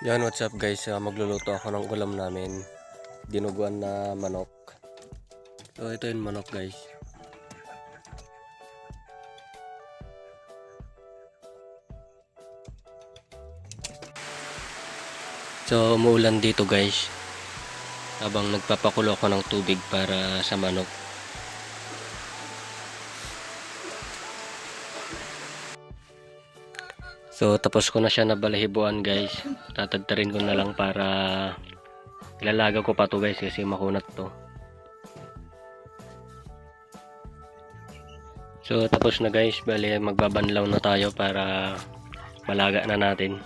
Yan, what's up guys? Magluluto ako ng ulam namin. Dinuguan na manok. So ito yung manok guys. So umuulan dito guys. Habang nagpapakulo ako ng tubig para sa manok. So tapos ko na siya nabalahibuan guys. Tatadtarin ko na lang para ilalaga ko pa to guys kasi makunat to. So tapos na guys, bali magbabanlaw na tayo para malaga na natin.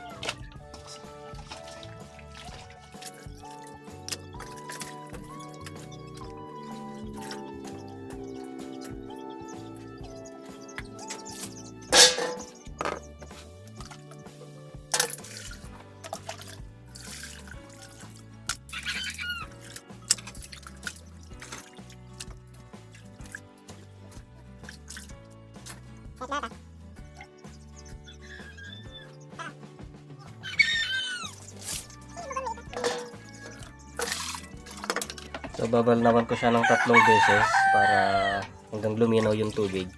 So babalnawan ko siya ng 3 beses para hanggang luminaw yung tubig.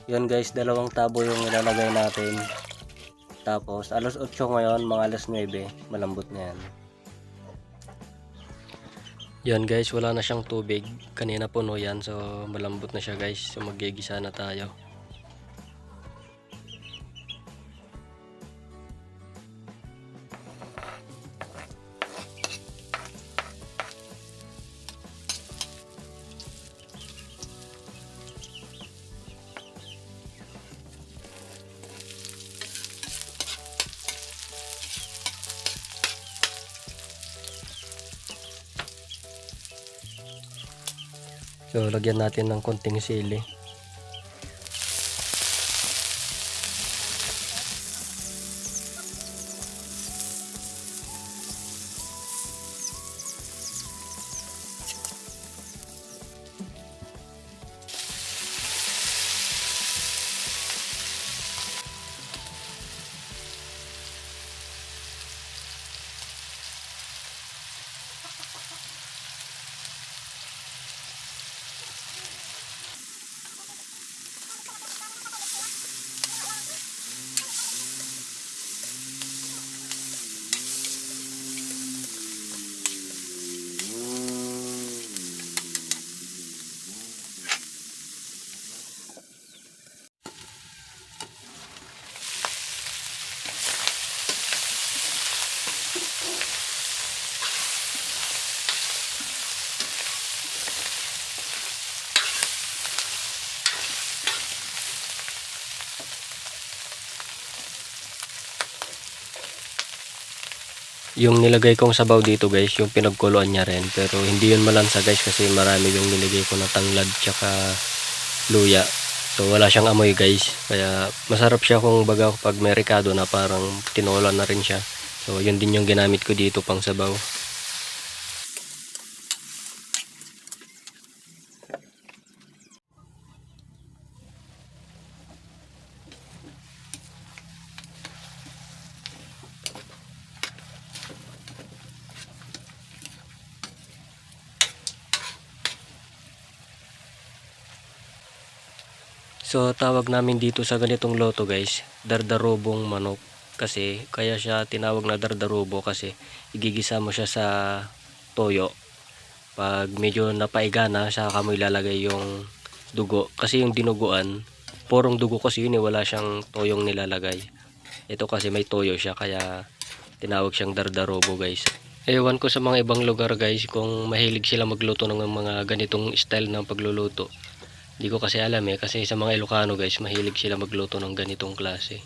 Yun guys, 2 tabo yung ilalagay natin. Tapos alas 8 ngayon, mga alas 9, malambot na yan. Yan guys, wala na siyang tubig. Kanina puno yan, so malambot na siya guys. So magigisa na tayo. So lagyan natin ng konting sili. Yung nilagay kong sabaw dito guys, yung pinagkuluan niya rin. Pero hindi yun malansa guys kasi marami yung nilagay ko na tanglad tsaka luya. So wala siyang amoy guys. Kaya masarap siya kung baga pag may ricado na parang tinola na rin siya. So yun din yung ginamit ko dito pang sabaw. So tawag namin dito sa ganitong loto guys, dardarobong manok. Kasi kaya siya tinawag na dardarobo kasi igigisa mo siya sa toyo. Pag medyo napaiga na, saka mo ilalagay yung dugo. Kasi yung dinuguan, purong dugo kasi yun wala siyang toyong nilalagay. Ito kasi may toyo siya kaya tinawag siyang dardarobo guys. Ewan ko sa mga ibang lugar guys kung mahilig sila magluto ng mga ganitong style ng pagluluto. Hindi ko kasi alam kasi sa mga Ilocano guys, mahilig sila magluto ng ganitong klase.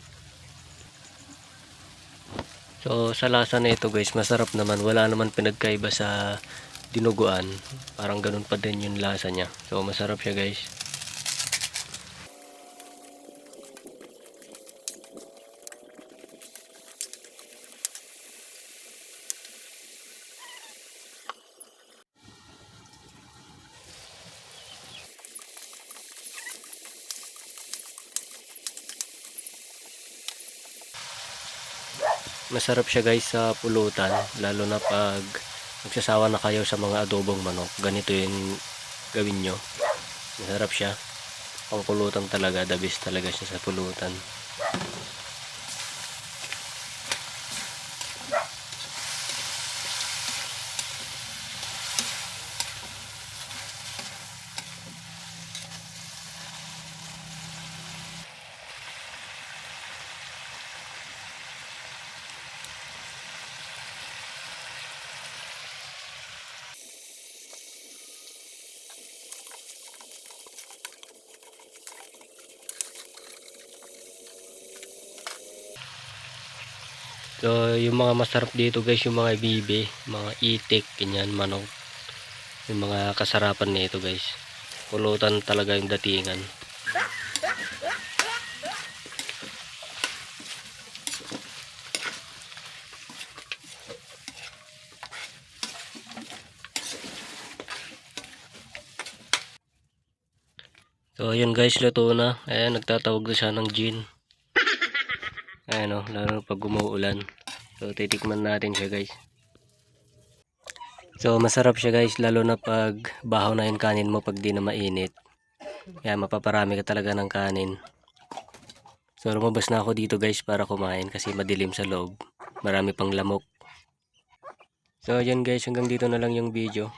So sa lasa na ito guys, masarap naman. Wala naman pinagkaiba sa dinuguan. Parang ganun pa din yung lasa niya. So masarap siya guys. Masarap siya guys sa pulutan, lalo na pag magsasawa na kayo sa mga adobong manok. Ganito yung gawin nyo. Masarap siya. Pang pulutan talaga, the best talaga siya sa pulutan. So, yung mga masarap dito guys, yung mga bibe, mga itik, ganyan, manok. Yung mga kasarapan nito guys. Pulutan talaga yung datingan. So, ayun guys, luto na. Ayan, nagtatawag na siya ng gin. Ayan o, lalo pag umuulan. So, titikman natin siya guys. So, masarap siya guys, lalo na pag bahaw na yung kanin mo pag di na mainit. Kaya mapaparami ka talaga ng kanin. So, lumabas na ako dito guys para kumain kasi madilim sa loob. Marami pang lamok. So, ayan guys, hanggang dito na lang yung video.